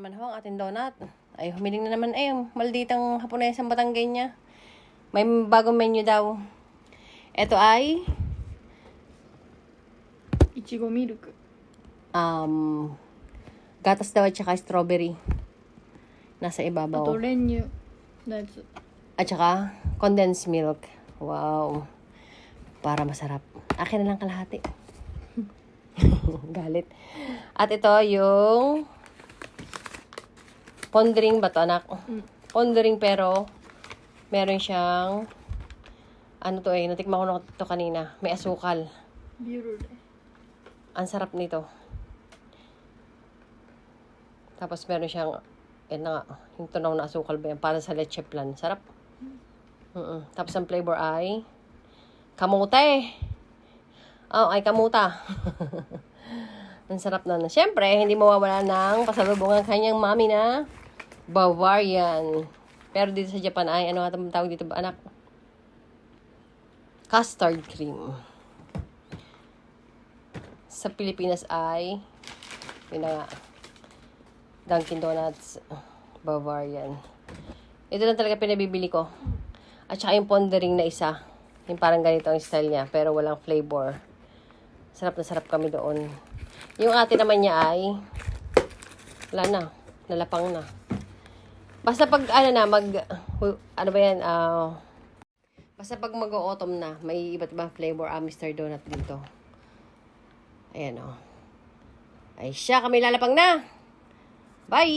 naman ho ang ating donut. Ay, humiling na naman malditang Haponesang Batanggenya. May bagong menu daw. Ito ay Ichigo milk. gatas daw at saka strawberry. Nasa ibabaw. あと練乳のやつ。 At saka condensed milk. Wow. Para masarap. Akin na lang kalahati. Galit. At ito yung pondering ba to, anak? Pondering pero meron siyang ano to natikman ko na to kanina. May asukal. ビュルレ。 Ang sarap nito. Tapos meron siyang yung tunaw na asukal ba yan? Para sa leche plan. Sarap. Tapos ang flavor ay kamote. Oh, ay kamuta. Ang sarap na. Siyempre, hindi mawawala ng pasalubong ang kanyang mami na Bavarian. Pero dito sa Japan ay, ano nga tawag dito ba, anak? Custard cream. Sa Pilipinas ay, yun na nga, Dunkin Donuts Bavarian. Ito lang talaga pinabibili ko. At saka yung pondering na isa. Yung parang ganito ang style niya, pero walang flavor. Sarap na sarap kami doon. Yung ate naman niya ay, wala na, nalapang na. Basta pag, ano ba yan, basta pag mag-autumn na, may iba't ibang flavor Mr. Donut dito. Ayan o. Ay siya, kami lalapang na. Bye!